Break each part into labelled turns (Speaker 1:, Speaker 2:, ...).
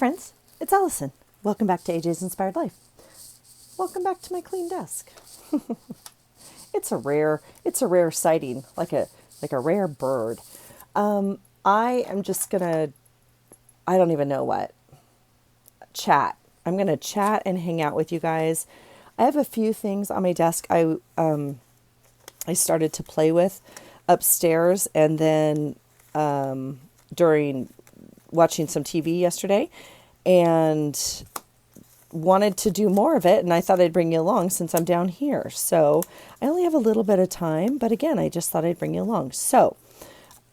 Speaker 1: friends, it's Allison. Welcome back to AJ's Inspired Life. Welcome back to my clean desk. It's a rare sighting, like a rare bird. I am just gonna, I don't even know what, chat. I'm gonna chat and hang out with you guys. I have a few things on my desk I started to play with upstairs, and then during watching some TV yesterday, and wanted to do more of it, and I thought I'd bring you along since I'm down here. So I only have a little bit of time, but again, I just thought I'd bring you along. So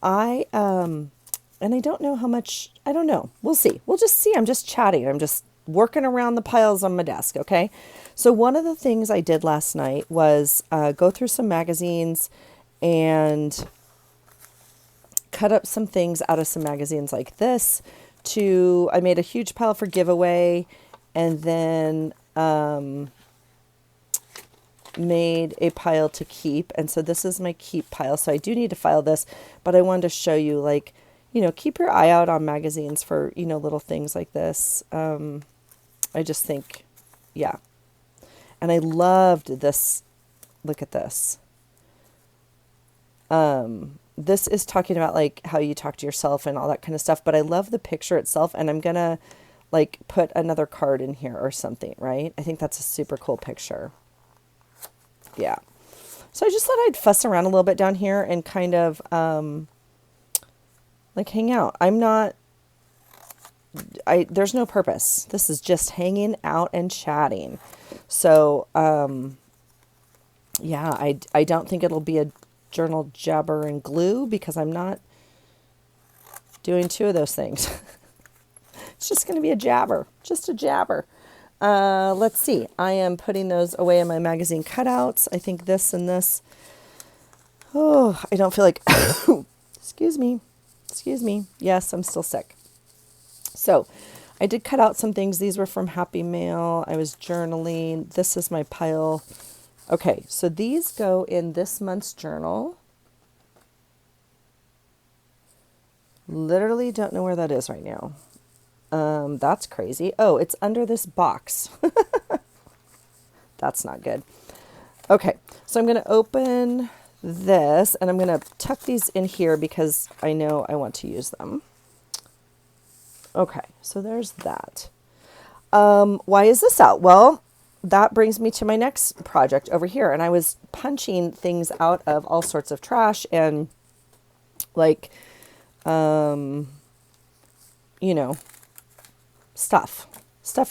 Speaker 1: and I don't know how much, I don't know. We'll see. We'll just see. I'm just chatting. I'm just working around the piles on my desk, okay? So one of the things I did last night was go through some magazines and cut up some things out of some magazines like this I made a huge pile for giveaway, and then made a pile to keep. And so this is my keep pile. So I do need to file this, but I wanted to show you, like, keep your eye out on magazines for, little things like this. I just think, yeah. And I loved this. Look at this. This is talking about like how you talk to yourself and all that kind of stuff, but I love the picture itself, and I'm going to like put another card in here or something, right? I think that's a super cool picture. Yeah. So I just thought I'd fuss around a little bit down here and kind of, like hang out. There's no purpose. This is just hanging out and chatting. So, yeah, I don't think it'll be a journal jabber and glue, because I'm not doing two of those things. It's just going to be a jabber, just a jabber. Let's see. I am putting those away in my magazine cutouts. I think this and this. Oh, I don't feel like, excuse me. Yes, I'm still sick. So I did cut out some things. These were from Happy Mail. I was journaling. This is my pile. Okay, so these go in this month's journal. Literally don't know where that is right now. That's crazy. Oh, it's under this box. That's not good. Okay, so I'm going to open this, and I'm going to tuck these in here because I know I want to use them. Okay, so there's that. Why is this out? Well, that brings me to my next project over here. And I was punching things out of all sorts of trash and like, stuff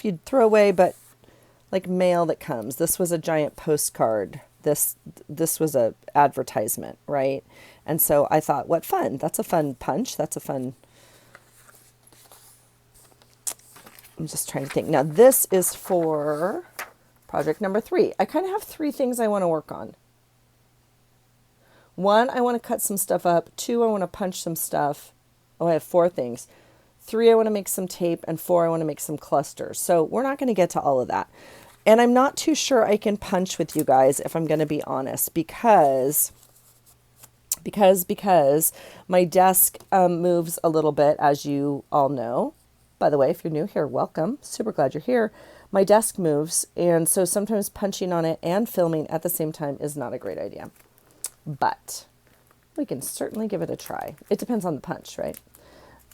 Speaker 1: you'd throw away, but like mail that comes. This was a giant postcard. This was a advertisement, right? And so I thought, what fun. That's a fun punch. That's a fun, I'm just trying to think. Now this is for project number 3. I kind of have 3 things I want to work on. 1, I want to cut some stuff up. 2, I want to punch some stuff. Oh, I have 4 things. 3, I want to make some tape. And 4, I want to make some clusters. So we're not going to get to all of that. And I'm not too sure I can punch with you guys, if I'm going to be honest, because my desk moves a little bit, as you all know. By the way, if you're new here, welcome. Super glad you're here. My desk moves, and so sometimes punching on it and filming at the same time is not a great idea. But we can certainly give it a try. It depends on the punch, right?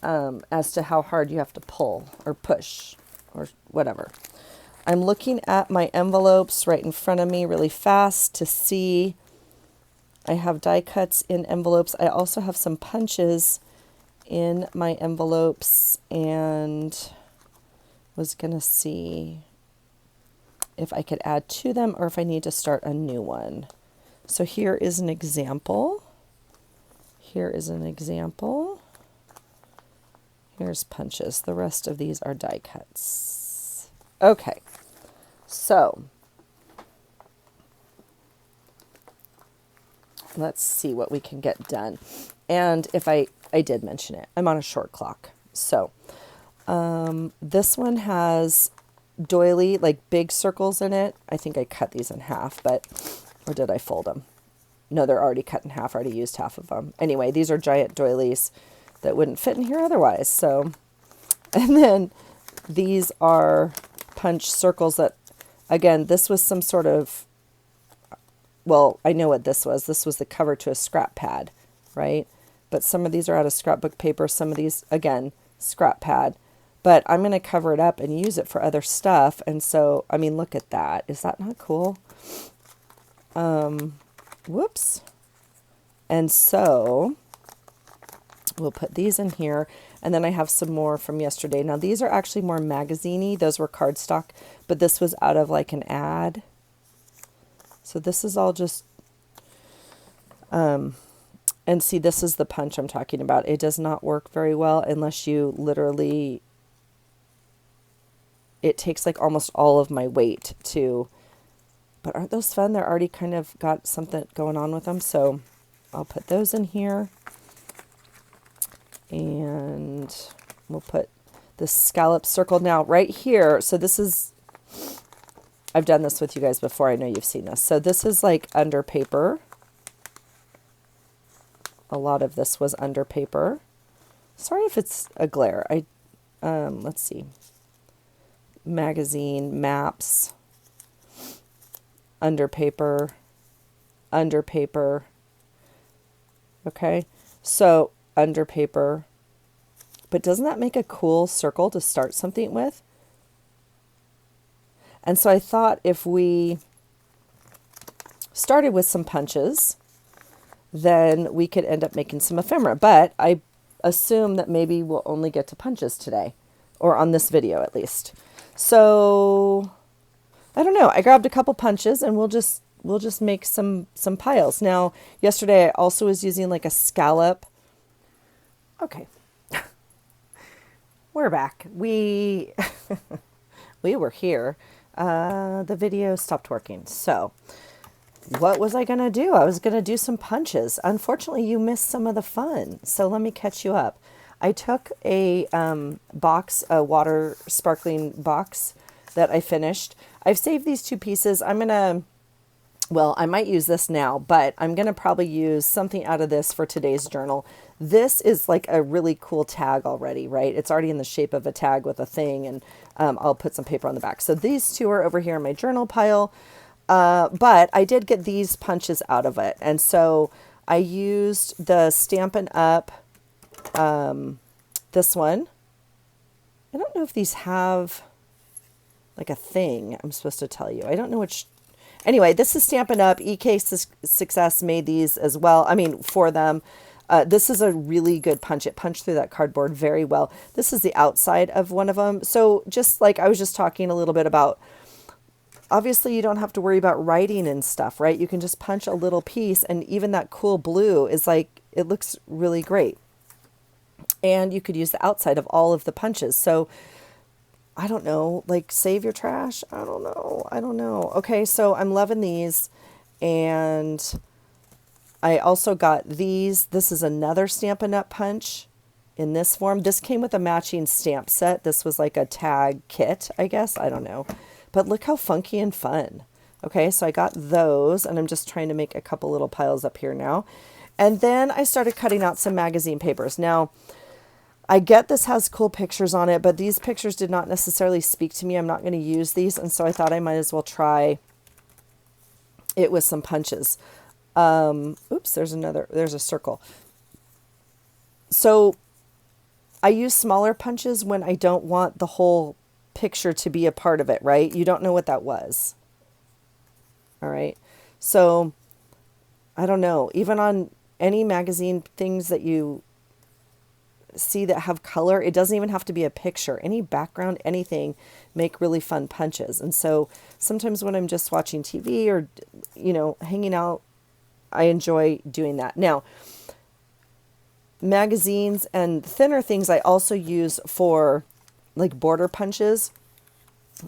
Speaker 1: As to how hard you have to pull or push or whatever. I'm looking at my envelopes right in front of me really fast to see. I have die cuts in envelopes. I also have some punches in my envelopes, and was going to see if I could add to them or if I need to start a new one. So here is an example. Here's punches. The rest of these are die cuts. Okay. So let's see what we can get done. And if I did mention it, I'm on a short clock. So this one has doily, like big circles in it. I think I cut these in half, or did I fold them? No, they're already cut in half. I already used half of them. Anyway, these are giant doilies that wouldn't fit in here otherwise. So, and then These are punch circles that, again, this was some sort of, well, I know what this was. This was the cover to a scrap pad, right? But some of these are out of scrapbook paper. Some of these, again, scrap pad. But I'm going to cover it up and use it for other stuff. And so, I mean, look at that. Is that not cool? Whoops. And so we'll put these in here. And then I have some more from yesterday. Now, these are actually more magazine-y. Those were cardstock. But this was out of like an ad. So this is all just... and see, this is the punch I'm talking about. It does not work very well unless you literally... It takes like almost all of my weight to... But aren't those fun? They're already kind of got something going on with them. So I'll put those in here. And we'll put the scallop circle. Now, right here, so this is... I've done this with you guys before. I know you've seen this. So this is like under paper. A lot of this was under paper. Sorry if it's a glare. Let's see. Magazine, maps, under paper, under paper. Okay, so under paper. But doesn't that make a cool circle to start something with? And so I thought if we started with some punches, then we could end up making some ephemera. But I assume that maybe we'll only get to punches today, or on this video at least. So I don't know. I grabbed a couple punches and we'll just make some piles. Now, yesterday I also was using like a scallop. Okay. We're back. We were here. The video stopped working. So what was I going to do? I was going to do some punches. Unfortunately, you missed some of the fun. So let me catch you up. I took a box, a water sparkling box that I finished. I've saved these two pieces. I'm going to, well, I might use this now, but I'm going to probably use something out of this for today's journal. This is like a really cool tag already, right? It's already in the shape of a tag with a thing, and I'll put some paper on the back. So these two are over here in my journal pile, but I did get these punches out of it. And so I used the Stampin' Up, this one. I don't know if these have like a thing I'm supposed to tell you. I don't know which. Anyway, this is Stampin' Up. EK Success made these as well. I mean, for them. This is a really good punch. It punched through that cardboard very well. This is the outside of one of them. So just like I was just talking a little bit about, obviously you don't have to worry about writing and stuff, right? You can just punch a little piece, and even that cool blue is like, it looks really great. And you could use the outside of all of the punches. So I don't know, like save your trash. I don't know. Okay. So I'm loving these. And I also got these. This is another Stampin' Up punch in this form. This came with a matching stamp set. This was like a tag kit, I guess. I don't know. But look how funky and fun. Okay, so I got those, and I'm just trying to make a couple little piles up here now. And then I started cutting out some magazine papers. Now, I get this has cool pictures on it, but these pictures did not necessarily speak to me. I'm not going to use these, and so I thought I might as well try it with some punches. Oops, there's a circle. So I use smaller punches when I don't want the whole picture to be a part of it, right? You don't know what that was. All right. So I don't know, even on any magazine things that you see that have color, it doesn't even have to be a picture. Any background, anything, make really fun punches. And so sometimes when I'm just watching TV or, hanging out, I enjoy doing that. Now, magazines and thinner things I also use for like border punches.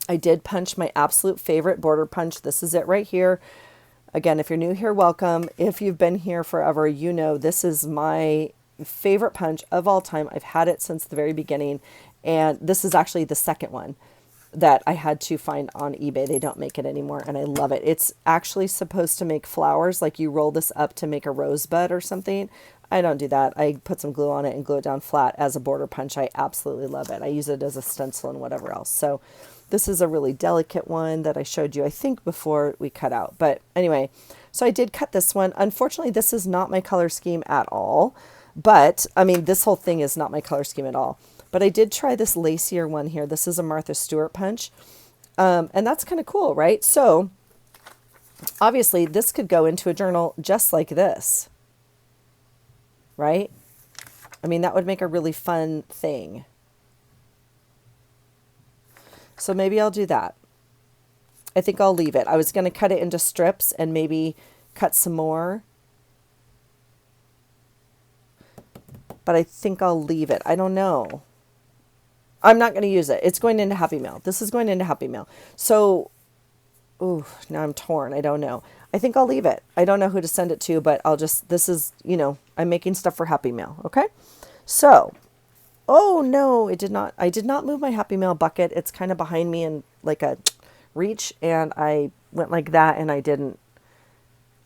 Speaker 1: I did punch my absolute favorite border punch. This is it right here. Again, if you're new here, welcome. If you've been here forever, you know this is my favorite punch of all time. I've had it since the very beginning. And this is actually the second one that I had to find on eBay. They don't make it anymore, and I love it. It's actually supposed to make flowers, like you roll this up to make a rosebud or something. I don't do that. I put some glue on it and glue it down flat as a border punch. I absolutely love it. I use it as a stencil and whatever else. So this is a really delicate one that I showed you, I think, before we cut out. But anyway, so I did cut this one. Unfortunately, this is not my color scheme at all. But, I mean, this whole thing is not my color scheme at all. But I did try this lacier one here. This is a Martha Stewart punch. And that's kind of cool, right? So, obviously, this could go into a journal just like this. Right? I mean, that would make a really fun thing. So maybe I'll do that. I think I'll leave it. I was going to cut it into strips and maybe cut some more. But I think I'll leave it. I don't know. I'm not going to use it. It's going into Happy Mail. This is going into Happy Mail. So, ooh, now I'm torn. I don't know. I think I'll leave it. I don't know who to send it to, but I'll just, this is, you know, I'm making stuff for Happy Mail. Okay. So, oh no, it did not, I did not move my Happy Mail bucket. It's kind of behind me in like a reach, and I went like that and I didn't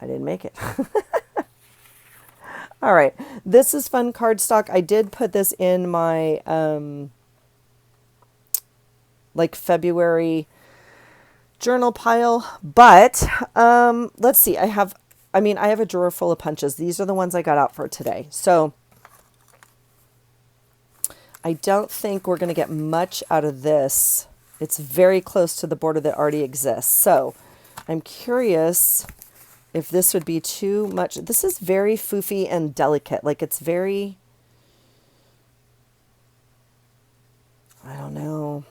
Speaker 1: make it. All right. This is fun cardstock. I did put this in my, like February journal pile, but let's see. I have a drawer full of punches. These are the ones I got out for today. So I don't think we're going to get much out of this. It's very close to the border that already exists. So I'm curious if this would be too much. This is very foofy and delicate. Like it's very, I don't know.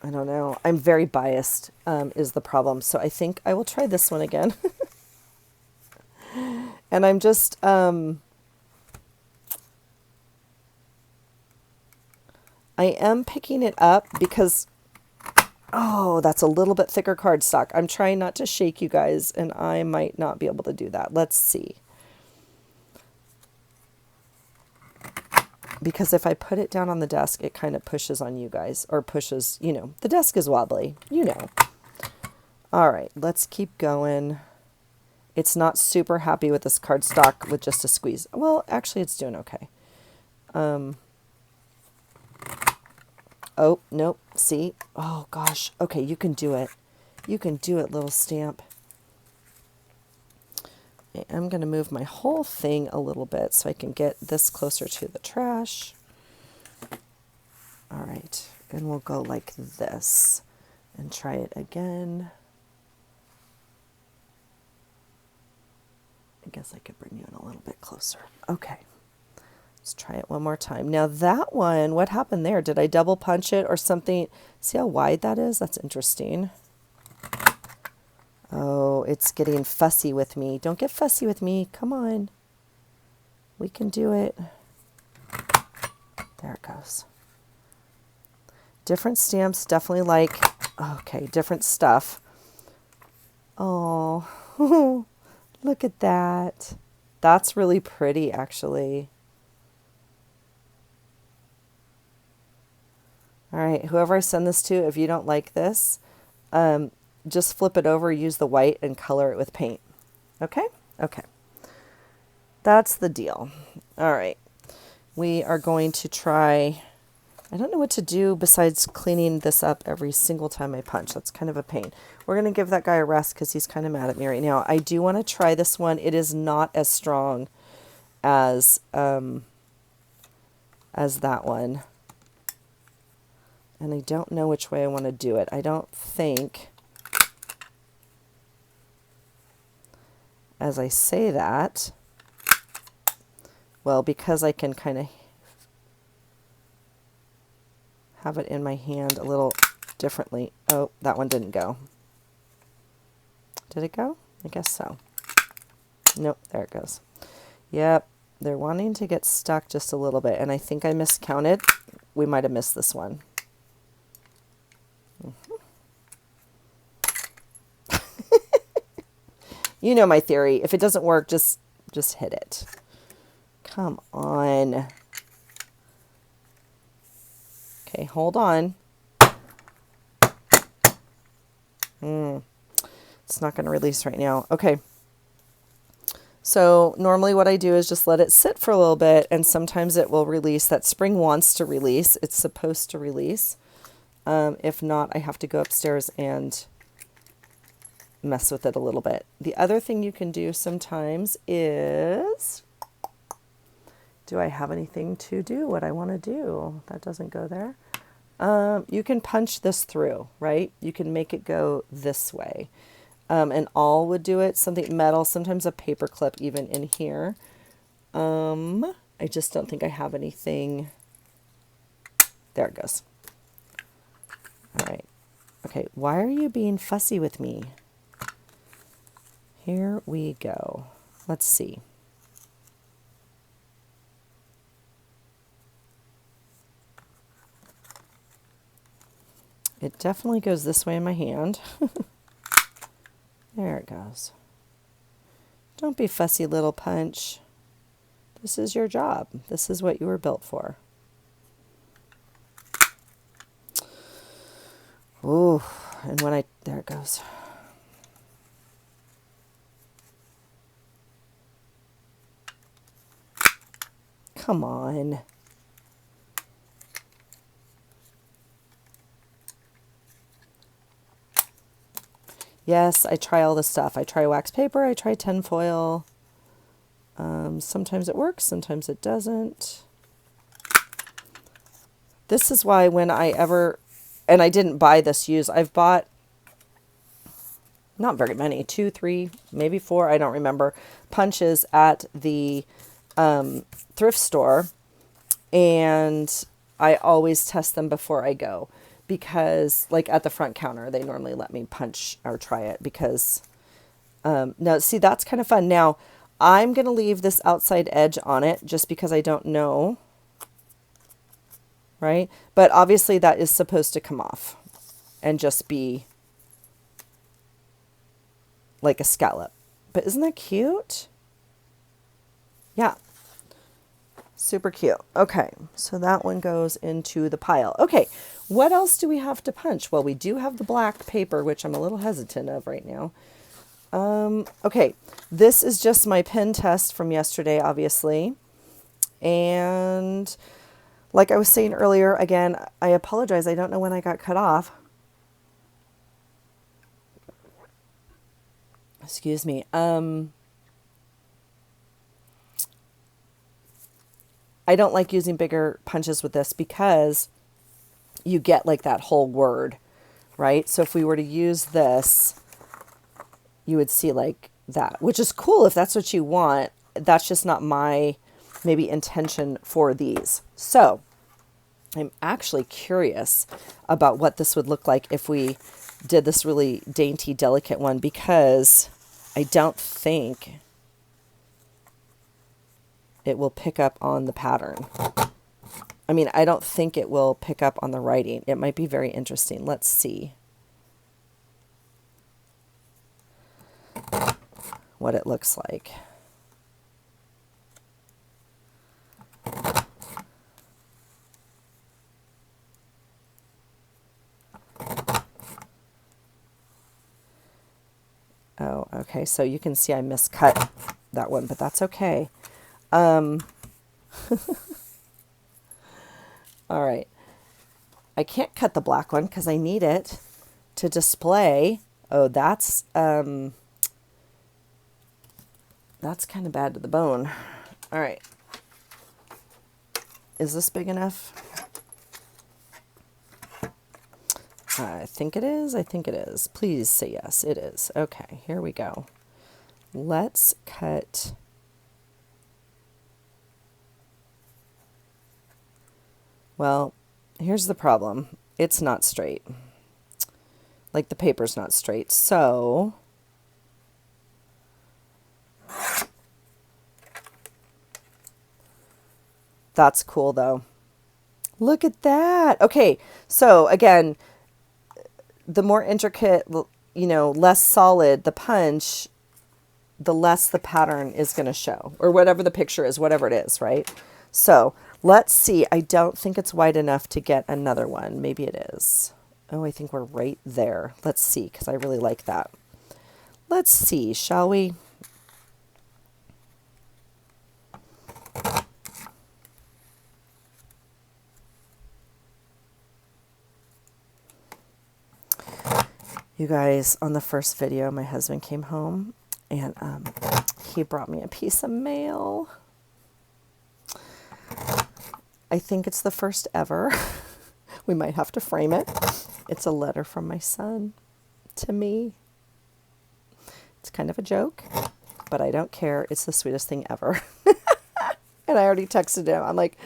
Speaker 1: I don't know. I'm very biased, is the problem. So I think I will try this one again. And I'm just, I am picking it up because, oh, that's a little bit thicker cardstock. I'm trying not to shake you guys, and I might not be able to do that. Let's see. Because if I put it down on the desk, it kind of pushes on you guys, or pushes, you know, the desk is wobbly, you know. All right, let's keep going. It's not super happy with this cardstock with just a squeeze. Well, actually, it's doing okay. Oh, nope, see? Oh, gosh. Okay, you can do it. You can do it, little stamp. I'm going to move my whole thing a little bit so I can get this closer to the trash. All right, and we'll go like this and try it again. I guess I could bring you in a little bit closer. Okay, let's try it one more time. Now that one, what happened there? Did I double punch it or something? See how wide that is? That's interesting. Oh, it's getting fussy with me. Don't get fussy with me. Come on. We can do it. There it goes. Different stamps, definitely like, okay, different stuff. Oh, look at that. That's really pretty, actually. All right, whoever I send this to, if you don't like this, just flip it over, use the white, and color it with paint. Okay? Okay. That's the deal. All right. We are going to try, I don't know what to do besides cleaning this up every single time I punch. That's kind of a pain. We're going to give that guy a rest because he's kind of mad at me right now. I do want to try this one. It is not as strong as that one. And I don't know which way I want to do it. I don't think, as I say that, well, because I can kind of have it in my hand a little differently. Oh, that one didn't go. Did it go? I guess so. Nope, there it goes. Yep, they're wanting to get stuck just a little bit, and I think I miscounted. We might have missed this one. You know my theory. If it doesn't work, just hit it. Come on. Okay, hold on. It's not going to release right now. Okay. So normally what I do is just let it sit for a little bit, and sometimes it will release. That spring wants to release. It's supposed to release. If not, I have to go upstairs and mess with it a little bit. The other thing you can do sometimes is, do I have anything to do what I want to do? That doesn't go there. You can punch this through, right? You can make it go this way. And all would do it, something metal, sometimes a paper clip even in here. I just don't think I have anything. There it goes. All right. Okay, why are you being fussy with me? Here we go. Let's see. It definitely goes this way in my hand. There it goes. Don't be fussy, little punch. This is your job. This is what you were built for. Ooh, and when there it goes. Come on. Yes, I try all this stuff. I try wax paper, I try tinfoil. Sometimes it works, sometimes it doesn't. This is why when I ever, and I didn't buy this used, I've bought not very many, 2, 3, maybe 4, I don't remember, punches at the thrift store. And I always test them before I go. Because like at the front counter, they normally let me punch or try it because, now see, that's kind of fun. Now I'm going to leave this outside edge on it just because I don't know. Right. But obviously that is supposed to come off and just be like a scallop. But isn't that cute? Yeah. Super cute. Okay, so that one goes into the pile. Okay, what else do we have to punch? Well, we do have the black paper, which I'm a little hesitant of right now. Okay, this is just my pen test from yesterday, obviously. And like I was saying earlier, again, I apologize. I don't know when I got cut off. Excuse me. I don't like using bigger punches with this because you get like that whole word, right? So if we were to use this, you would see like that, which is cool if that's what you want. That's just not my maybe intention for these. So I'm actually curious about what this would look like if we did this really dainty, delicate one, because I don't think it will pick up on the pattern. I mean, I don't think it will pick up on the writing. It might be very interesting. Let's see what it looks like. Oh, okay. So you can see I miscut that one, but that's okay. All right. I can't cut the black one because I need it to display. Oh, that's kind of bad to the bone. All right. Is this big enough? I think it is. I think it is. Please say yes. It is. Okay, here we go. Let's cut. Well, here's the problem. It's not straight. Like the paper's not straight. So that's cool though. Look at that. Okay, so again, the more intricate, less solid the punch, the less the pattern is going to show, or whatever the picture is, whatever it is, right? So let's see. I don't think it's wide enough to get another one. Maybe it is. Oh, I think we're right there. Let's see, because I really like that. Let's see, shall we? You guys, on the first video, my husband came home and he brought me a piece of mail. I think it's the first ever. We might have to frame it. It's a letter from my son to me. It's kind of a joke, but I don't care. It's the sweetest thing ever. And I already texted him. I'm like,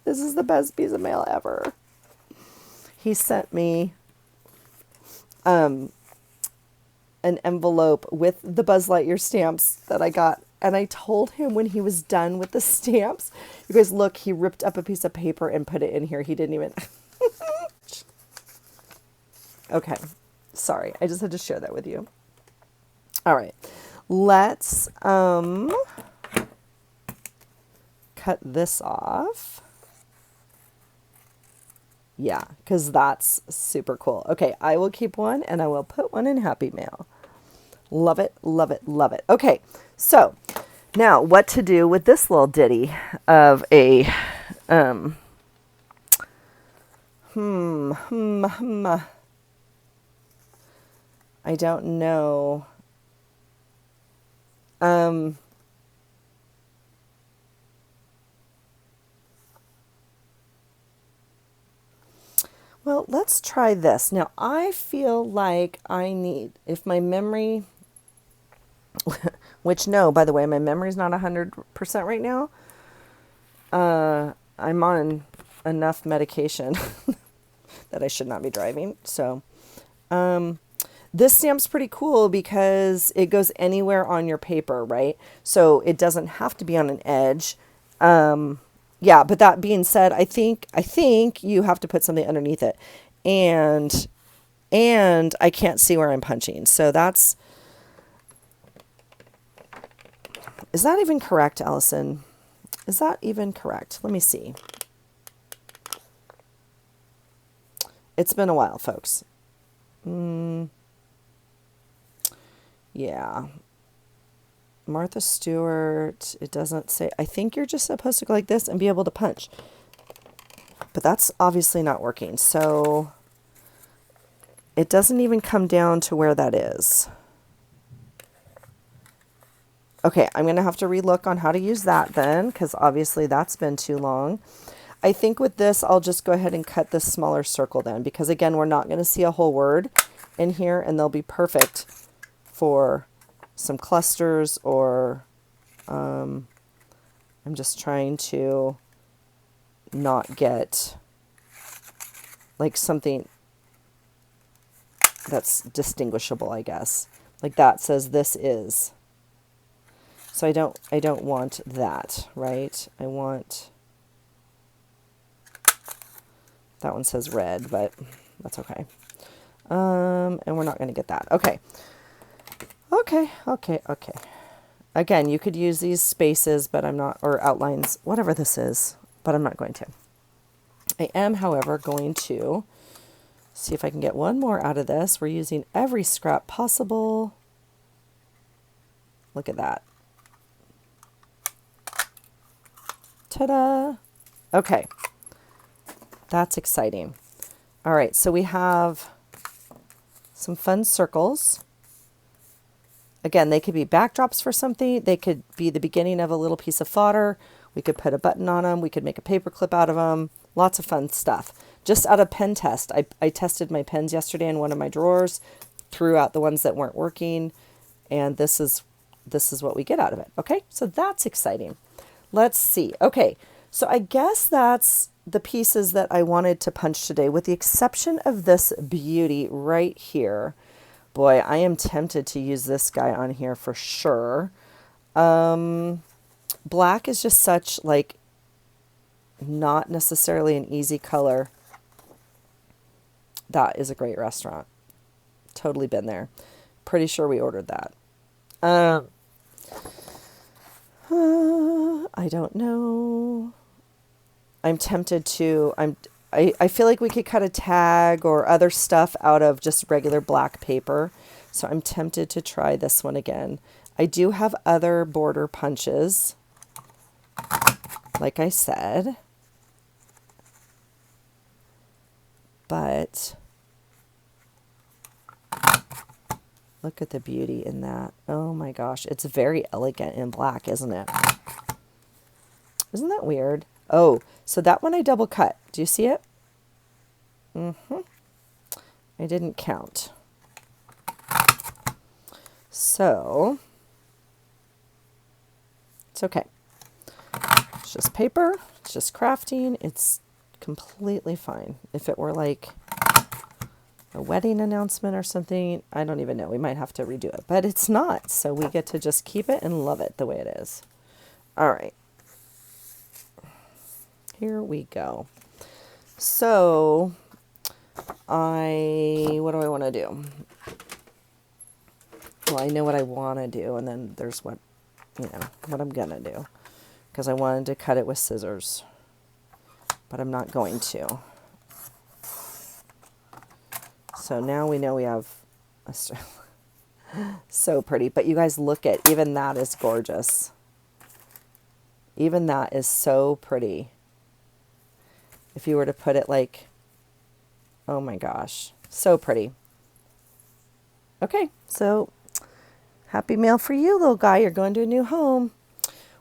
Speaker 1: this is the best piece of mail ever. He sent me an envelope with the Buzz Lightyear stamps that I got. And I told him when he was done with the stamps, you guys look, he ripped up a piece of paper and put it in here. He didn't even. Okay. Sorry. I just had to share that with you. All right. Let's cut this off. Yeah, because that's super cool. Okay, I will keep one and I will put one in Happy Mail. Love it, love it, love it. Okay, so now what to do with this little ditty of a I don't know. Well, let's try this. Now, I feel like I need, if my memory, which no, by the way, my memory's not 100% right now. I'm on enough medication that I should not be driving. So, this stamp's pretty cool because it goes anywhere on your paper, right? So it doesn't have to be on an edge. Yeah, but that being said, I think you have to put something underneath it. And I can't see where I'm punching. So is that even correct, Allison? Is that even correct? Let me see. It's been a while, folks. Yeah. Martha Stewart, it doesn't say. I think you're just supposed to go like this and be able to punch. But that's obviously not working. So it doesn't even come down to where that is. Okay, I'm going to have to relook on how to use that then, because obviously that's been too long. I think with this, I'll just go ahead and cut this smaller circle then, because again, we're not going to see a whole word in here, and they'll be perfect for some clusters or I'm just trying to not get like something that's distinguishable, I guess. Like that says this is. So I don't want that, right? I want, that one says red, but that's okay. And we're not going to get that. Okay. Okay. Again, you could use these spaces, but I'm not, or outlines, whatever this is, but I'm not going to. I am, however, going to see if I can get one more out of this. We're using every scrap possible. Look at that. Ta-da! Okay. That's exciting. All right, so we have some fun circles. Again, they could be backdrops for something. They could be the beginning of a little piece of fodder. We could put a button on them. We could make a paper clip out of them. Lots of fun stuff. Just out of pen test, I tested my pens yesterday in one of my drawers, threw out the ones that weren't working, and this is what we get out of it. Okay, so that's exciting. Let's see. Okay, so I guess that's the pieces that I wanted to punch today, with the exception of this beauty right here. Boy, I am tempted to use this guy on here for sure. Black is just such, like, not necessarily an easy color. That is a great restaurant. Totally been there. Pretty sure we ordered that. I don't know. I'm tempted to, I feel like we could cut a tag or other stuff out of just regular black paper. So I'm tempted to try this one again. I do have other border punches, like I said, but look at the beauty in that. Oh my gosh, it's very elegant in black, isn't it? Isn't that weird? Oh, so that one I double cut. Do you see it? I didn't count. So it's okay. It's just paper. It's just crafting. It's completely fine. If it were like a wedding announcement or something, I don't even know. We might have to redo it, but it's not. So we get to just keep it and love it the way it is. All right. Here we go. So what do I want to do? Well, I know what I want to do, and then there's what I'm going to do. Because I wanted to cut it with scissors, but I'm not going to. So now we know we have a so pretty. But you guys look at, even that is gorgeous. Even that is so pretty. If you were to put it like, oh my gosh, so pretty. Okay, so happy mail for you, little guy. You're going to a new home.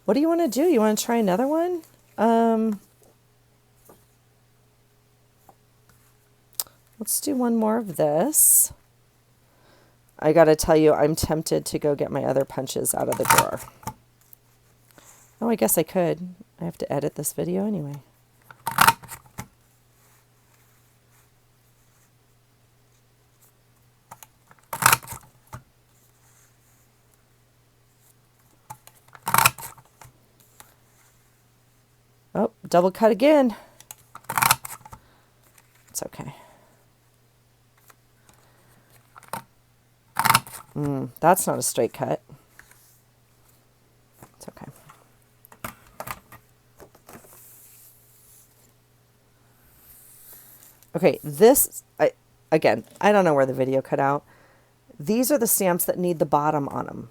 Speaker 1: What do you want to do? You want to try another one? Let's do one more of this. I got to tell you, I'm tempted to go get my other punches out of the drawer. Oh, I guess I could. I have to edit this video anyway. Oh, double cut again. It's okay. That's not a straight cut. It's okay. Okay, again, I don't know where the video cut out. These are the stamps that need the bottom on them,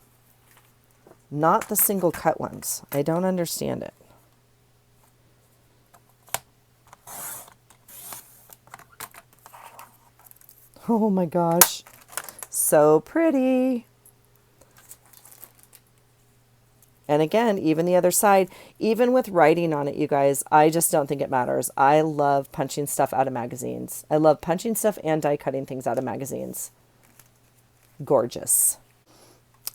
Speaker 1: not the single cut ones. I don't understand it. Oh my gosh, so pretty. And again, even the other side, even with writing on it, you guys, I just don't think it matters. I love punching stuff out of magazines. I love punching stuff and die cutting things out of magazines. Gorgeous.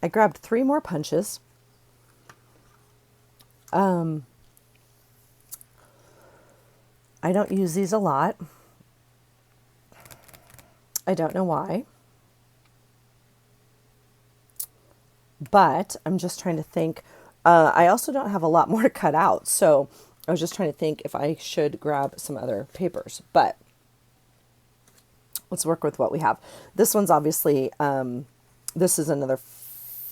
Speaker 1: I grabbed 3 more punches. I don't use these a lot. I don't know why. But I'm just trying to think. I also don't have a lot more to cut out. So I was just trying to think if I should grab some other papers. But let's work with what we have. This one's obviously, this is another,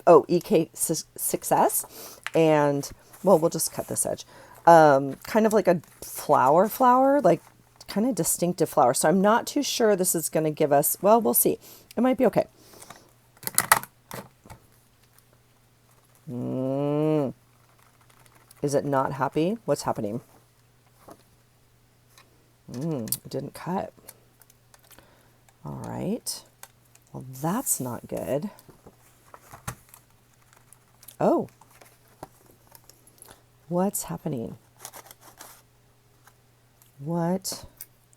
Speaker 1: EK Success. And, well, we'll just cut this edge. Kind of like a flower, like kind of distinctive flower. So I'm not too sure this is going to give us, well, we'll see. It might be okay. Is it not happy? What's happening? It didn't cut. All right. Well, that's not good. Oh. What's happening? What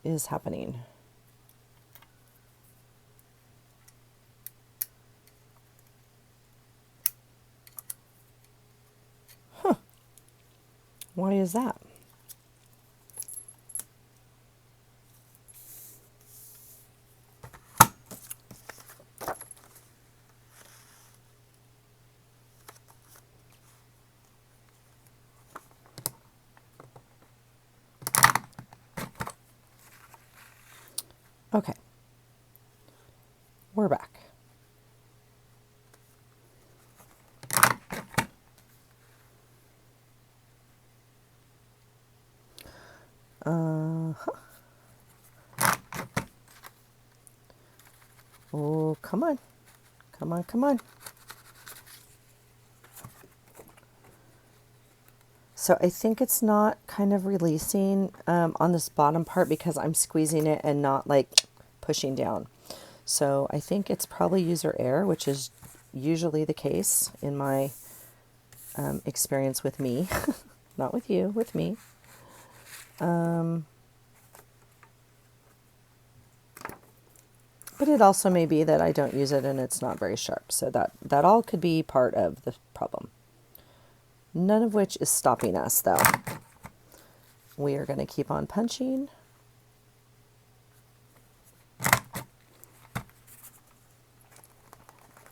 Speaker 1: is happening? Why is that? Okay. We're back. Oh, come on. Come on, come on. So I think it's not kind of releasing on this bottom part because I'm squeezing it and not like pushing down. So I think it's probably user error, which is usually the case in my experience with me. Not with you, with me. But it also may be that I don't use it and it's not very sharp. So that all could be part of the problem. None of which is stopping us, though. We are going to keep on punching.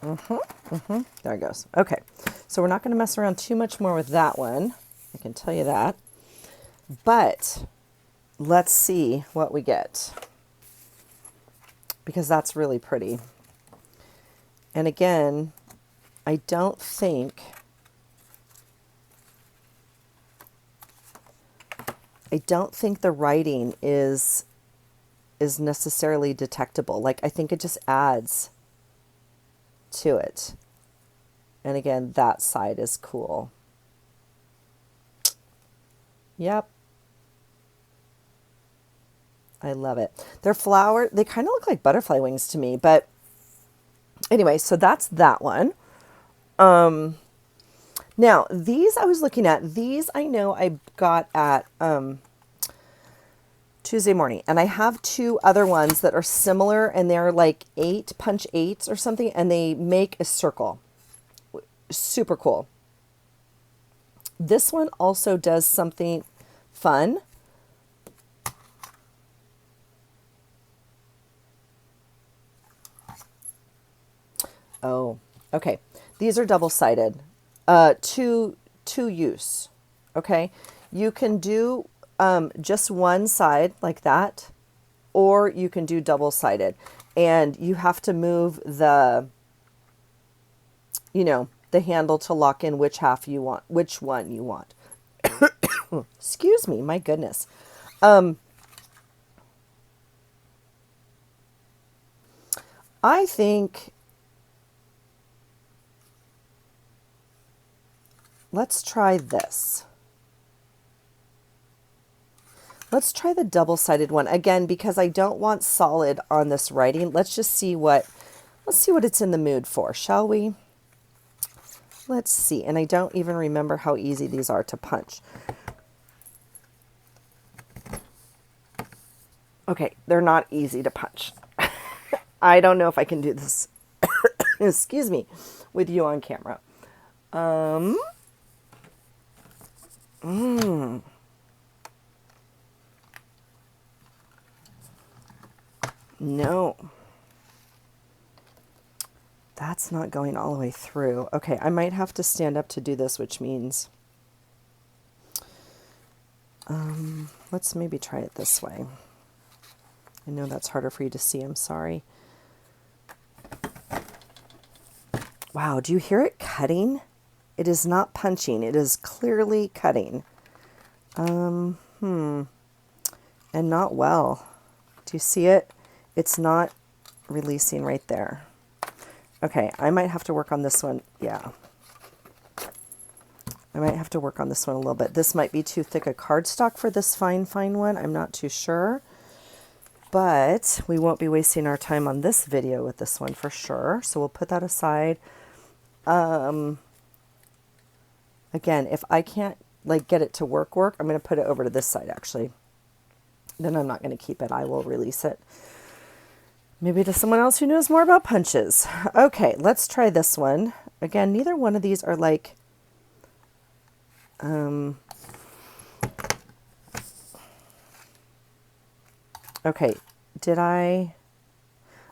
Speaker 1: There it goes. Okay, so we're not going to mess around too much more with that one. I can tell you that. But let's see what we get, because that's really pretty. And again, I don't think the writing is necessarily detectable. Like, I think it just adds to it. And again, that side is cool. Yep. I love it. They're flower. They kind of look like butterfly wings to me, but anyway, so that's that one. Now, these I was looking at, these I know I got at Tuesday morning, and I have two other ones that are similar, and they're like punch eights or something, and they make a circle. Super cool. This one also does something fun. Oh, okay. These are double-sided. Two use. Okay. You can do just one side like that, or you can do double-sided, and you have to move the handle to lock in which one you want. Excuse me, my goodness. I think let's try this. Let's try the double-sided one again, because I don't want solid on this writing. Let's see what it's in the mood for, shall we? Let's see. And I don't even remember how easy these are to punch. Okay, they're not easy to punch. I don't know if I can do this, excuse me, with you on camera. No. That's not going all the way through. Okay, I might have to stand up to do this, which means let's maybe try it this way. I know that's harder for you to see. I'm sorry. Wow, do you hear it cutting? It is not punching. It is clearly cutting. And not well. Do you see it? It's not releasing right there. Okay, I might have to work on this one. Yeah. I might have to work on this one a little bit. This might be too thick a cardstock for this fine one. I'm not too sure. But we won't be wasting our time on this video with this one for sure. So we'll put that aside. Again, if I can't get it to work, I'm going to put it over to this side actually. Then I'm not going to keep it. I will release it. Maybe to someone else who knows more about punches. Okay, let's try this one. Again, neither one of these are like, okay,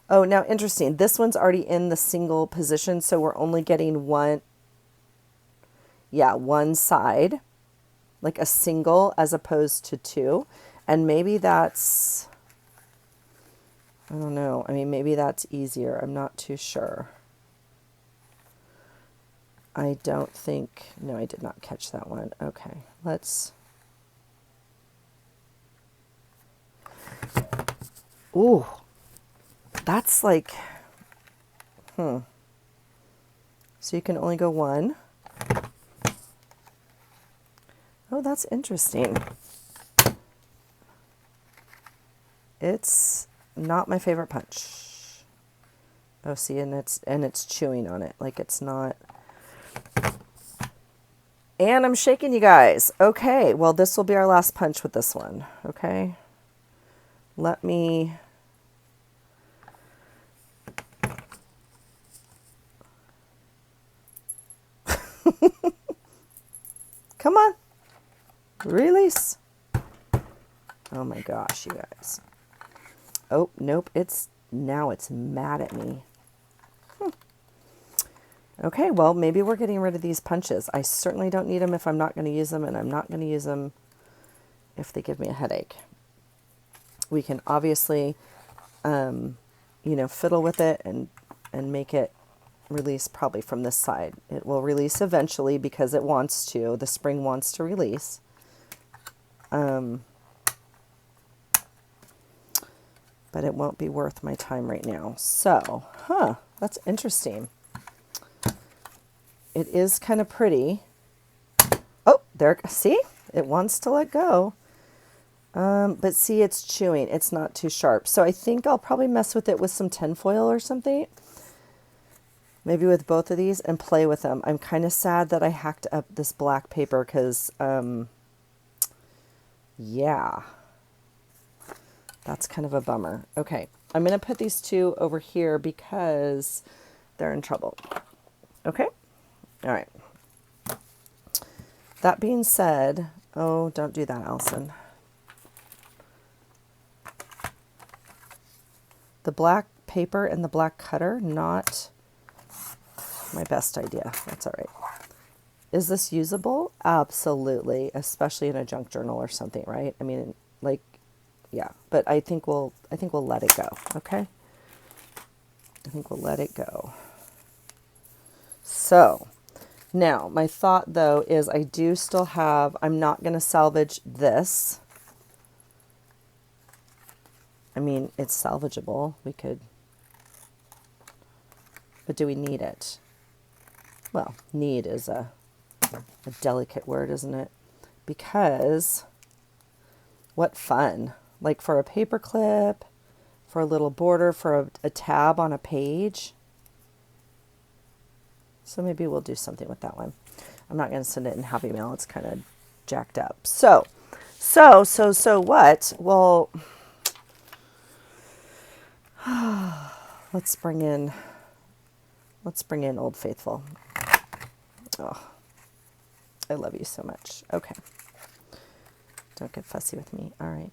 Speaker 1: oh, now interesting. This one's already in the single position, so we're only getting one side, like a single as opposed to two. And maybe that's, I don't know. I mean, maybe that's easier. I'm not too sure. I don't think, no, I did not catch that one. Okay, let's, ooh, that's like, So you can only go one. Oh, that's interesting. It's not my favorite punch. Oh, see, and it's chewing on it. Like it's not. And I'm shaking, you guys. Okay, well, this will be our last punch with this one. Okay. Let me. Come on. Release. Oh my gosh, you guys. Oh, nope. Now it's mad at me. Okay, well, maybe we're getting rid of these punches. I certainly don't need them if I'm not going to use them, and I'm not going to use them if they give me a headache. We can obviously, fiddle with it and make it release probably from this side. It will release eventually because it wants to. The spring wants to release. But it won't be worth my time right now. So, that's interesting. It is kind of pretty. Oh, there, see? It wants to let go. But see, it's chewing. It's not too sharp. So I think I'll probably mess with it with some tinfoil or something. Maybe with both of these and play with them. I'm kind of sad that I hacked up this black paper because, yeah. That's kind of a bummer. Okay, I'm going to put these two over here because they're in trouble. Okay? All right. That being said, oh, don't do that, Allison. The black paper and the black cutter, not my best idea. That's all right. Is this usable? Absolutely, especially in a junk journal or something, right? I mean, like, yeah, but I think we'll let it go, okay? I think we'll let it go. So, now, my thought, though, is I do still have, I'm not going to salvage this. I mean, it's salvageable. We could, but do we need it? Well, need is a delicate word, isn't it? Because what fun. Like for a paper clip, for a little border, for a tab on a page. So maybe we'll do something with that one. I'm not going to send it in Happy Mail. It's kind of jacked up. So what? Well, let's bring in Old Faithful. Oh, I love you so much. Okay. Don't get fussy with me. All right.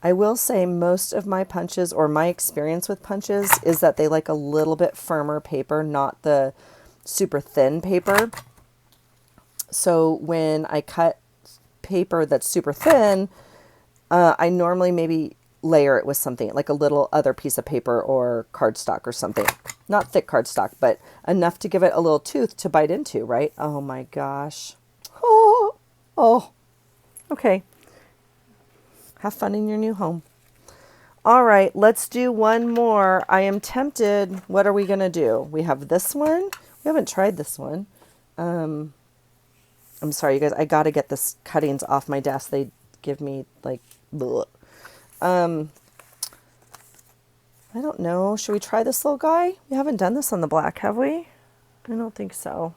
Speaker 1: I will say most of my punches, or my experience with punches, is that they like a little bit firmer paper, not the super thin paper. So when I cut paper that's super thin, I normally maybe layer it with something, like a little other piece of paper or cardstock or something. Not thick cardstock, but enough to give it a little tooth to bite into, right? Oh my gosh. Oh. Okay. Have fun in your new home. All right, let's do one more. I am tempted. What are we going to do? We have this one. We haven't tried this one. I'm sorry, you guys. I got to get this cuttings off my desk. They give me like, bleh. I don't know. Should we try this little guy? We haven't done this on the black, have we? I don't think so.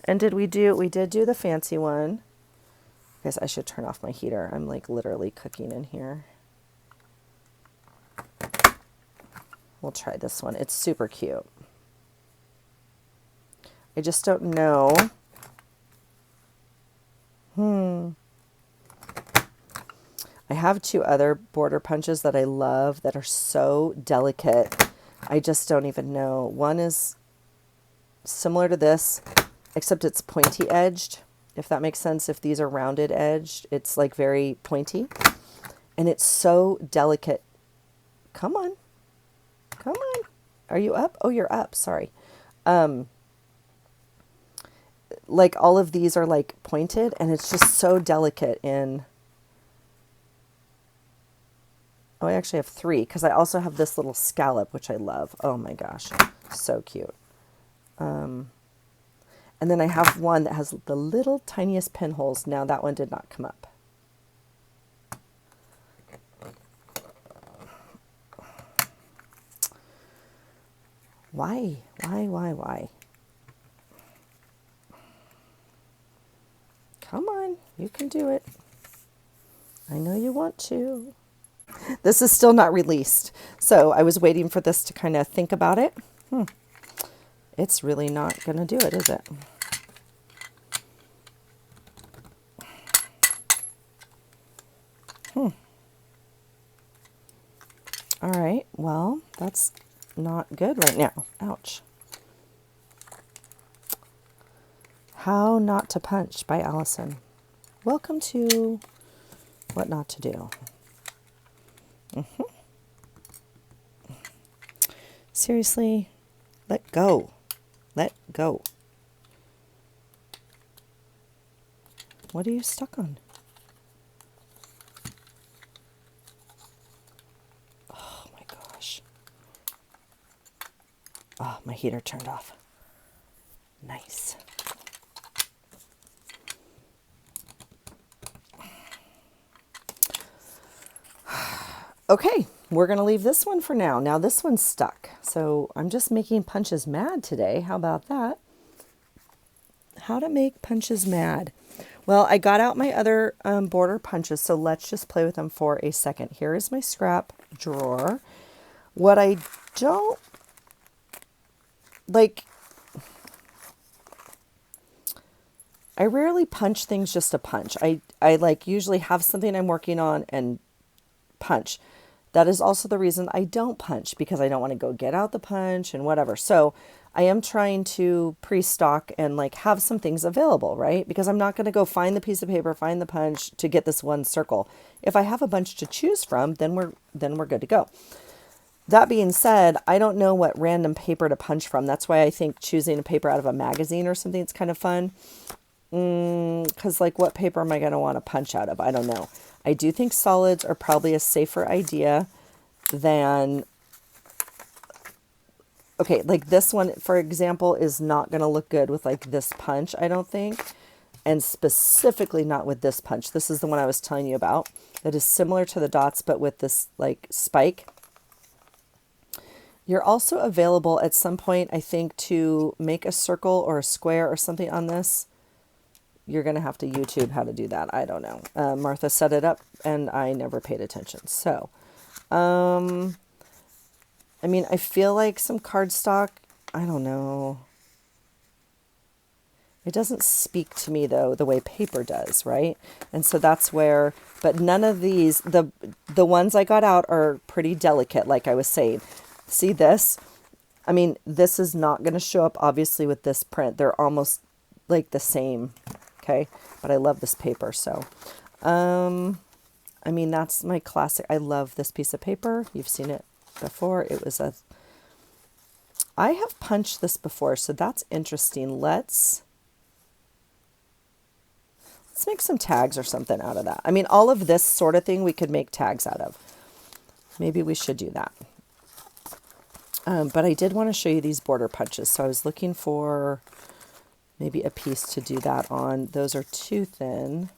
Speaker 1: And we did do the fancy one. I guess I should turn off my heater. I'm like literally cooking in here. We'll try this one. It's super cute. I just don't know. I have two other border punches that I love that are so delicate. I just don't even know. One is similar to this, except it's pointy edged. If that makes sense. If these are rounded edged, it's like very pointy. And it's so delicate. Come on. Come on. Are you up? Oh, you're up. Sorry. Like all of these are like pointed and it's just so delicate in Oh, I actually have 3 because I also have this little scallop, which I love. Oh my gosh, so cute. And then I have one that has the little tiniest pinholes. Now that one did not come up. Why? Why? Come on, you can do it. I know you want to. This is still not released. So I was waiting for this to kind of think about it. It's really not going to do it, is it? All right, well, that's not good right now. Ouch. How Not to Punch by Allison. Welcome to What Not to Do. Seriously, let go. Let go. What are you stuck on? Oh my gosh. Oh, my heater turned off. Nice. Okay, we're going to leave this one for now. Now this one's stuck. So I'm just making punches mad today. How about that? How to make punches mad. Well, I got out my other border punches, so let's just play with them for a second. Here is my scrap drawer. What I don't like, I rarely punch things just to punch. I like usually have something I'm working on and punch. That is also the reason I don't punch, because I don't want to go get out the punch and whatever. So I am trying to pre-stock and like have some things available, right? Because I'm not going to go find the piece of paper, find the punch to get this one circle. If I have a bunch to choose from, then we're good to go. That being said, I don't know what random paper to punch from. That's why I think choosing a paper out of a magazine or something is kind of fun. Because like, what paper am I going to want to punch out of? I don't know. I do think solids are probably a safer idea than, okay, like this one, for example, is not going to look good with like this punch, I don't think. And specifically not with this punch. This is the one I was telling you about that is similar to the dots, but with this like spike. You're also available at some point, I think, to make a circle or a square or something on this. You're going to have to YouTube how to do that. I don't know. Martha set it up and I never paid attention. So, I mean, I feel like some cardstock, I don't know. It doesn't speak to me though, the way paper does, right? And so that's where, but none of these, the ones I got out are pretty delicate, like I was saying. See this? I mean, this is not going to show up obviously with this print. They're almost like the same. Okay, but I love this paper. So, I mean, that's my classic. I love this piece of paper. You've seen it before. It was I have punched this before, so that's interesting. Let's make some tags or something out of that. I mean, all of this sort of thing we could make tags out of. Maybe we should do that. But I did want to show you these border punches. So I was looking for maybe a piece to do that on. Those are too thin.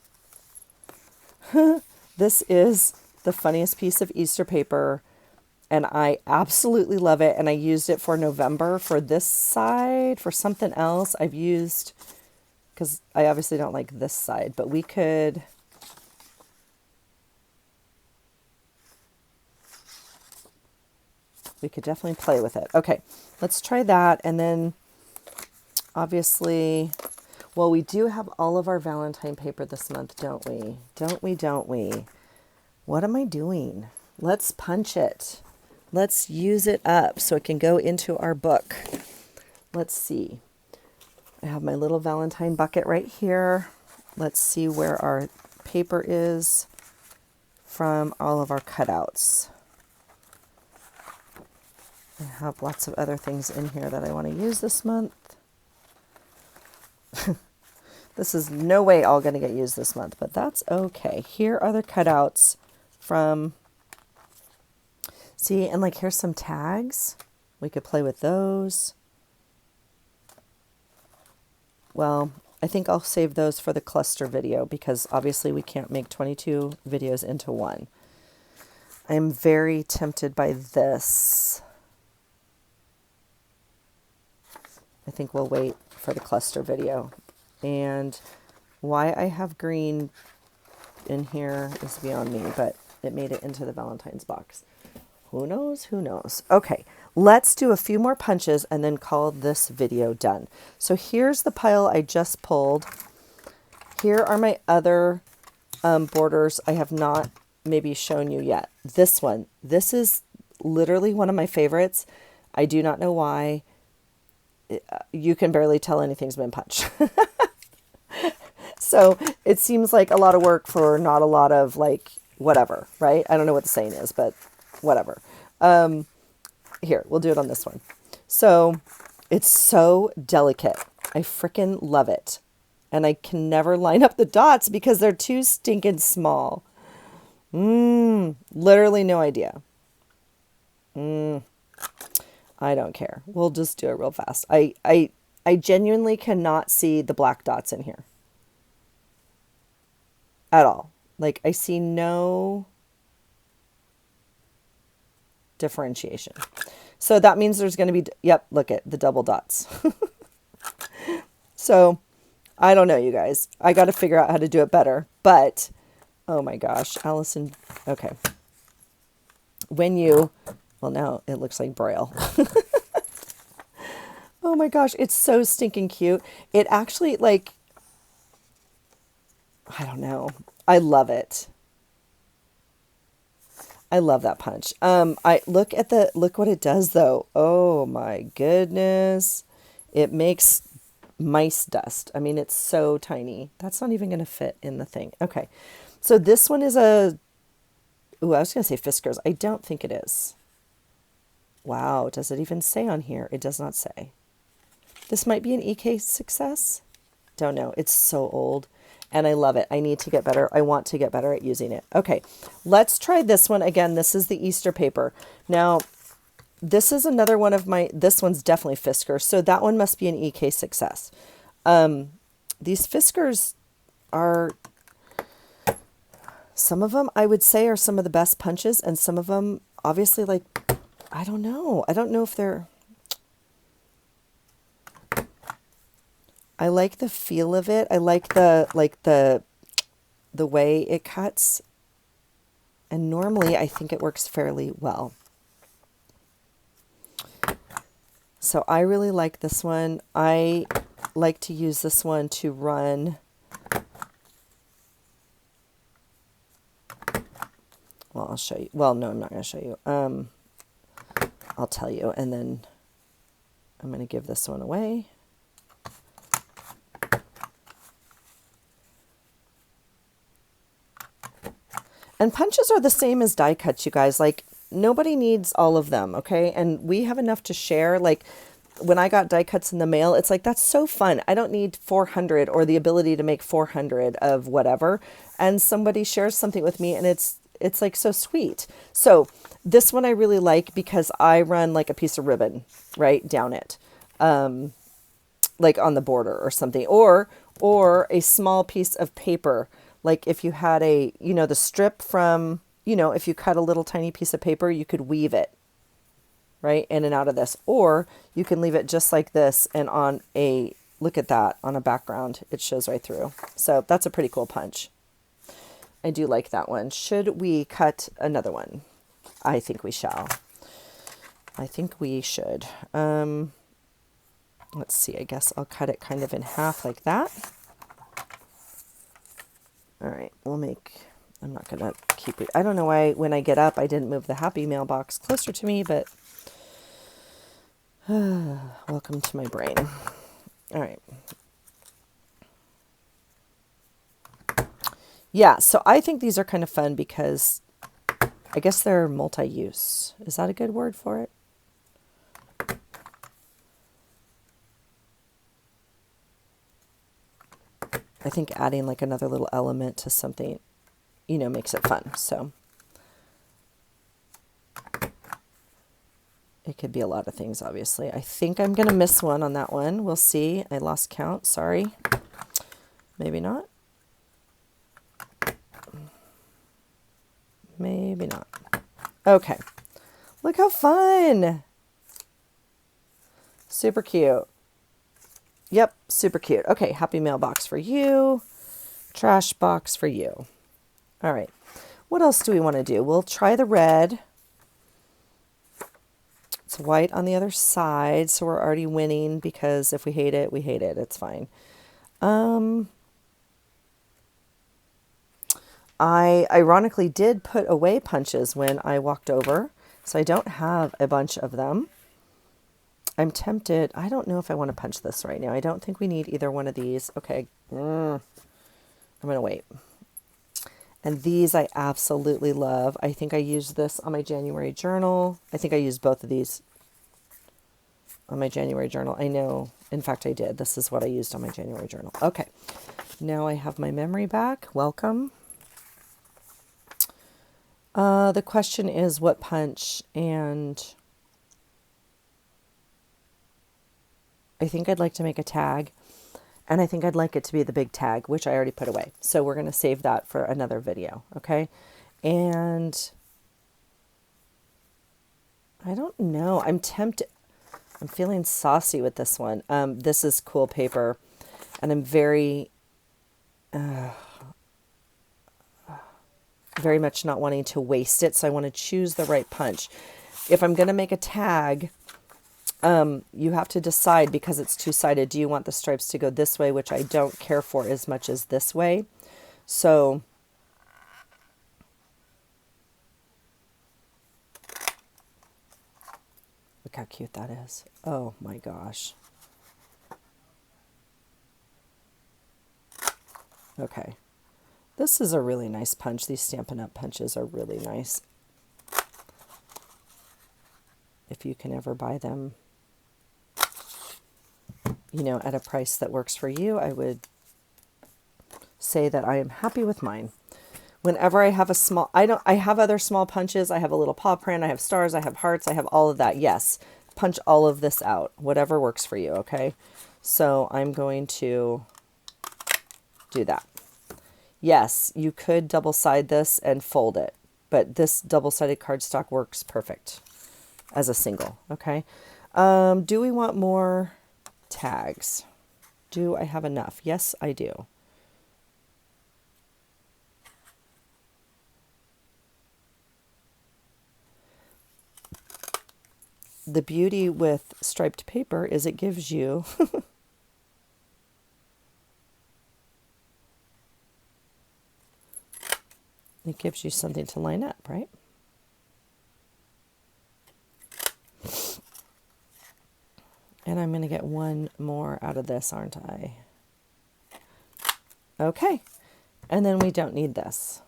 Speaker 1: This is the funniest piece of Easter paper, and I absolutely love it. And I used it for November for this side. For something else I've used, because I obviously don't like this side, but we could definitely play with it. Okay, let's try that. And then obviously, well, we do have all of our Valentine paper this month, don't we? Don't we? What am I doing? Let's punch it. Let's use it up so it can go into our book. Let's see. I have my little Valentine bucket right here. Let's see where our paper is from all of our cutouts. I have lots of other things in here that I want to use this month. This is no way all going to get used this month, but that's okay. Here are the cutouts from See, and like here's some tags. We could play with those. Well, I think I'll save those for the cluster video because obviously we can't make 22 videos into one. I am very tempted by this. I think we'll wait for the cluster video. And why I have green in here is beyond me, but it made it into the Valentine's box. Who knows? Who knows? Okay, let's do a few more punches and then call this video done. So here's the pile I just pulled. Here are my other borders I have not maybe shown you yet. This one, this is literally one of my favorites. I do not know why. You can barely tell anything's been punched. So it seems like a lot of work for not a lot of like whatever, right? I don't know what the saying is, but whatever. Here, we'll do it on this one. So it's so delicate. I freaking love it. And I can never line up the dots because they're too stinking small. Literally no idea. I don't care. We'll just do it real fast. I genuinely cannot see the black dots in here. At all. Like I see no differentiation. So that means there's going to be, yep, look at the double dots. So I don't know, you guys. I got to figure out how to do it better. But, oh my gosh, Allison, okay. When you, well now it looks like Braille. Oh my gosh, it's so stinking cute. It actually like, I don't know. I love it. I love that punch. I look what it does though. Oh my goodness. It makes mice dust. I mean, it's so tiny. That's not even going to fit in the thing. Okay. So this one is I was going to say Fiskars. I don't think it is. Wow. Does it even say on here? It does not say. This might be an EK success. Don't know. It's so old. And I love it. I need to get better. I want to get better at using it. Okay, let's try this one. Again, this is the Easter paper. Now, this is another one of my, this one's definitely Fiskars. So that one must be an EK success. These Fiskars are, some of them I would say are some of the best punches. And some of them, obviously, like, I don't know. I don't know if they're, I like the feel of it. I like the way it cuts. And normally I think it works fairly well. So I really like this one. I like to use this one to run. Well, I'll show you. Well, no, I'm not going to show you. I'll tell you, and then I'm going to give this one away. And punches are the same as die cuts, you guys. Like, nobody needs all of them, okay? And we have enough to share. Like, when I got die cuts in the mail, it's like, that's so fun. I don't need 400 or the ability to make 400 of whatever. And somebody shares something with me, and it's like so sweet. So this one I really like because I run like a piece of ribbon right down it, like on the border or something, or a small piece of paper. Like if you had the strip from, if you cut a little tiny piece of paper, you could weave it right in and out of this, or you can leave it just like this. And on look at that, on a background, it shows right through. So that's a pretty cool punch. I do like that one. Should we cut another one? I think we shall. I think we should. Let's see, I guess I'll cut it kind of in half like that. All right, I'm not going to keep it. I don't know why when I get up, I didn't move the happy mailbox closer to me, but welcome to my brain. All right. Yeah, so I think these are kind of fun because I guess they're multi-use. Is that a good word for it? I think adding like another little element to something, makes it fun. So It could be a lot of things, obviously. I think I'm going to miss one on that one. We'll see. I lost count. Sorry. Maybe not. Maybe not. Okay. Look how fun. Super cute. Yep, super cute. Okay, happy mailbox for you. Trash box for you. All right. What else do we want to do? We'll try the red. It's white on the other side, so we're already winning because if we hate it, we hate it. It's fine. I ironically did put away punches when I walked over, so I don't have a bunch of them. I'm tempted. I don't know if I want to punch this right now. I don't think we need either one of these. Okay. I'm going to wait. And these I absolutely love. I think I used this on my January journal. I think I used both of these on my January journal. I know. In fact, I did. This is what I used on my January journal. Okay. Now I have my memory back. Welcome. The question is what punch, and I think I'd like to make a tag, and I think I'd like it to be the big tag, which I already put away. So we're going to save that for another video, okay? And I don't know. I'm tempted. I'm feeling saucy with this one. This is cool paper, and I'm very much not wanting to waste it, so I want to choose the right punch. If I'm going to make a tag, you have to decide, because it's two-sided, do you want the stripes to go this way, which I don't care for as much as this way. So look how cute that is. Oh my gosh. Okay. This is a really nice punch. These Stampin' Up! Punches are really nice. If you can ever buy them, you know, at a price that works for you, I would say that I am happy with mine. Whenever I have a small, I have other small punches. I have a little paw print. I have stars. I have hearts. I have all of that. Yes. Punch all of this out. Whatever works for you. Okay. So I'm going to do that. Yes, you could double side this and fold it, but this double-sided cardstock works perfect as a single, okay? Do we want more tags? Do I have enough? Yes, I do. The beauty with striped paper is it gives you it gives you something to line up, right? And I'm going to get one more out of this, aren't I? Okay. And then we don't need this.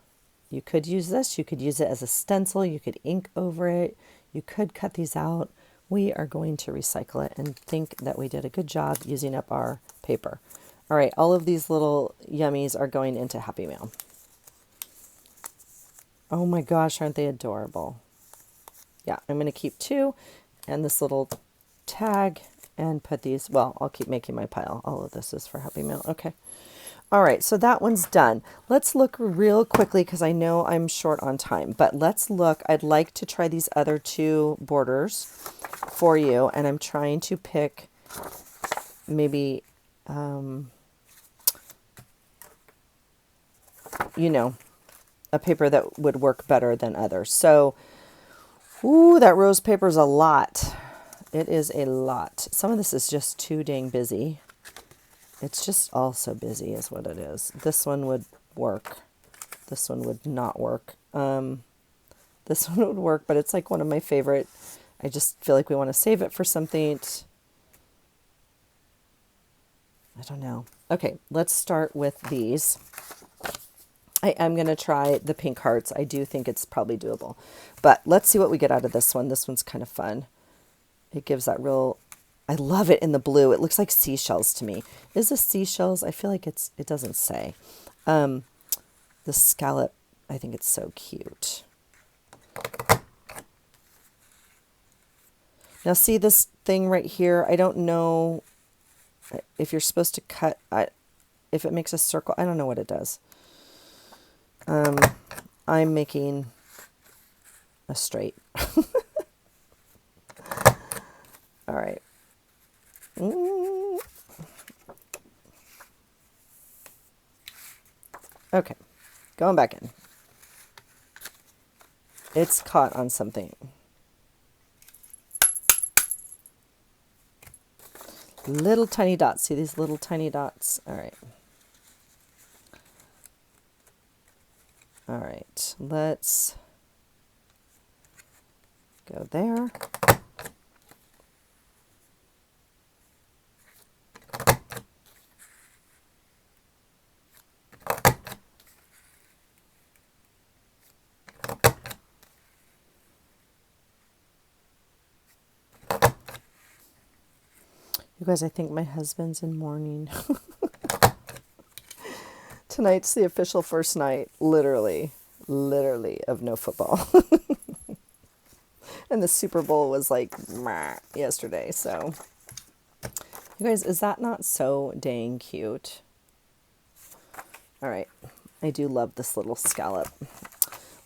Speaker 1: You could use this. You could use it as a stencil. You could ink over it. You could cut these out. We are going to recycle it and think that we did a good job using up our paper. All right. All of these little yummies are going into Happy Mail. Oh my gosh, aren't they adorable? Yeah, I'm going to keep two and this little tag and put these, well, I'll keep making my pile. All of this is for Happy Mail. Okay. All right, so that one's done. Let's look real quickly because I know I'm short on time, but let's look. I'd like to try these other two borders for you, and I'm trying to pick maybe, you know, a paper that would work better than others. So, ooh, that rose paper is a lot. It is a lot. Some of this is just too dang busy. It's just all so busy is what it is. This one would work. This one would not work. This one would work, but it's like one of my favorite. I just feel like we want to save it for something. I don't know. Okay, let's start with these. I am going to try the pink hearts. I do think it's probably doable. But let's see what we get out of this one. This one's kind of fun. It gives that real... I love it in the blue. It looks like seashells to me. Is this seashells? I feel like it doesn't say. The scallop, I think it's so cute. Now see this thing right here? I don't know if you're supposed to cut, if it makes a circle. I don't know what it does. I'm making a straight. All right. Okay, going back in. It's caught on something. Little tiny dots. See these little tiny dots? All right. All right, let's go there. You guys, I think my husband's in mourning. Tonight's the official first night, literally, of no football. And the Super Bowl was like yesterday. So, you guys, is that not so dang cute? All right. I do love this little scallop.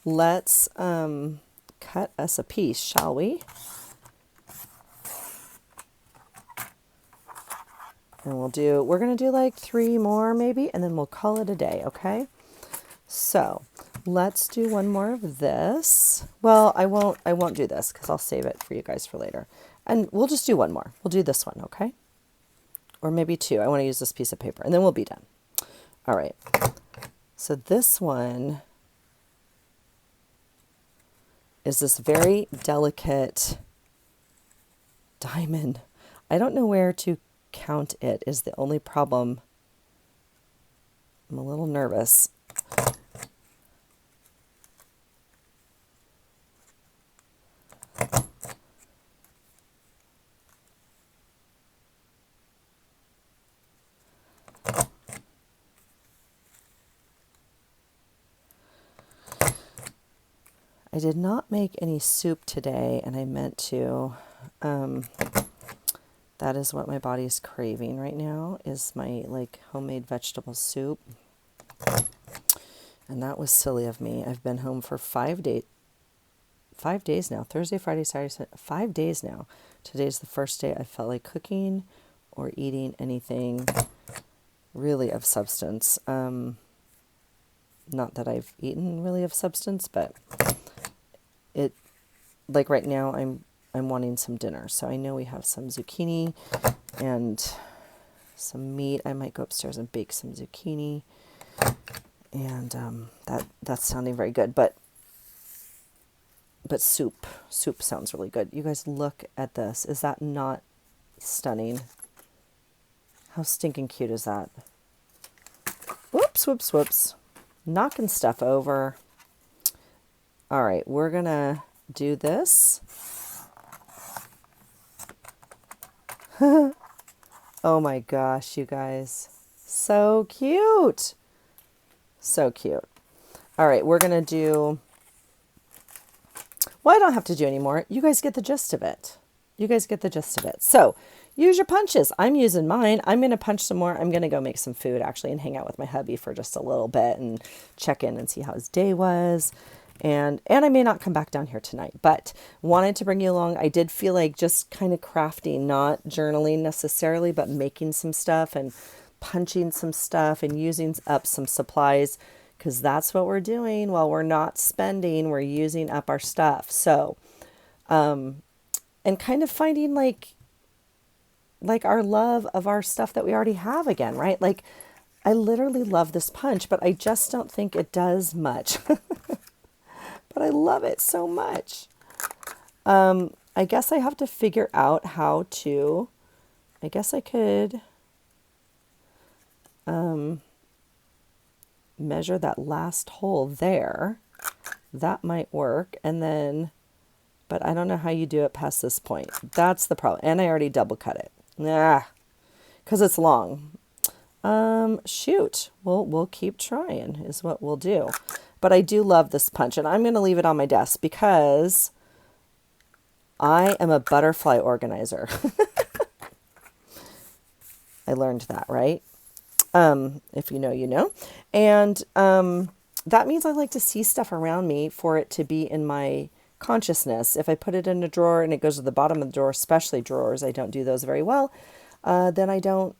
Speaker 1: Let's cut us a piece, shall we? And we're going to do like 3 more maybe, and then we'll call it a day, okay? So let's do one more of this. Well, I won't do this because I'll save it for you guys for later. And we'll just do one more. We'll do this one, okay? Or maybe 2. I want to use this piece of paper, and then we'll be done. All right. So this one is this very delicate diamond. I don't know where to count it is the only problem. I'm a little nervous. I did not make any soup today, and I meant to. That is what my body is craving right now, is my like homemade vegetable soup. And that was silly of me. I've been home for 5 days now. Thursday, Friday, Saturday, Sunday, 5 days now. Today's the first day I felt like cooking or eating anything really of substance. Not that I've eaten really of substance, but it, like right now I'm wanting some dinner. So I know we have some zucchini and some meat. I might go upstairs and bake some zucchini. And that's sounding very good. But soup sounds really good. You guys, look at this. Is that not stunning? How stinking cute is that? Whoops, whoops, whoops. Knocking stuff over. All right, we're going to do this. Oh my gosh, you guys. So cute. So cute. All right, we're going to do... Well, I don't have to do any more. You guys get the gist of it. So use your punches. I'm using mine. I'm going to punch some more. I'm going to go make some food, actually, and hang out with my hubby for just a little bit and check in and see how his day was. And I may not come back down here tonight, but wanted to bring you along. I did feel like just kind of crafting, not journaling necessarily, but making some stuff and punching some stuff and using up some supplies, because that's what we're doing while we're not spending. We're using up our stuff. So, and kind of finding like our love of our stuff that we already have again, right? Like, I literally love this punch, but I just don't think it does much. But I love it so much. I guess I have to figure out how to, I guess I could measure that last hole there. That might work. And then, but I don't know how you do it past this point. That's the problem. And I already double cut it. Because it's long. Shoot. We'll keep trying is what we'll do. But I do love this punch, and I'm going to leave it on my desk because I am a butterfly organizer. I learned that, right? If you know, you know. And that means I like to see stuff around me for it to be in my consciousness. If I put it in a drawer and it goes to the bottom of the drawer, especially drawers, I don't do those very well, then I don't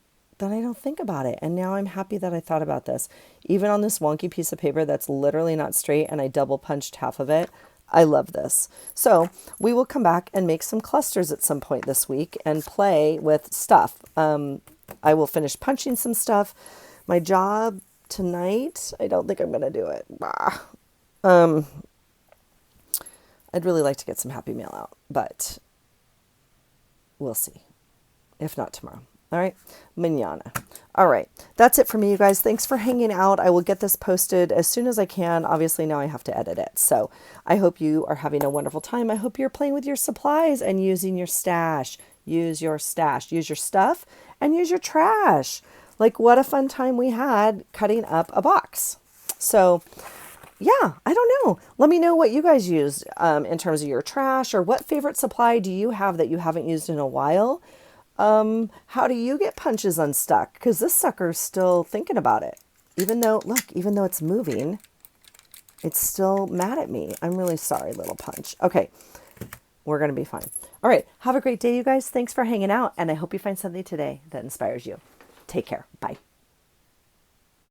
Speaker 1: think about it. And now I'm happy that I thought about this. Even on this wonky piece of paper that's literally not straight and I double punched half of it, I love this. So we will come back and make some clusters at some point this week and play with stuff. I will finish punching some stuff. My job tonight, I don't think I'm going to do it. I'd really like to get some Happy Mail out, but we'll see. If not tomorrow. All right. Manana. All right. That's it for me, you guys. Thanks for hanging out. I will get this posted as soon as I can. Obviously, now I have to edit it. So I hope you are having a wonderful time. I hope you're playing with your supplies and using your stash. Use your stash. Use your stuff and use your trash. Like, what a fun time we had cutting up a box. So yeah, I don't know. Let me know what you guys used in terms of your trash, or what favorite supply do you have that you haven't used in a while? How do you get punches unstuck? Because this sucker's still thinking about it. Even though, look, even though it's moving, it's still mad at me. I'm really sorry, little punch. Okay, we're going to be fine. All right, have a great day, you guys. Thanks for hanging out, and I hope you find something today that inspires you. Take care. Bye.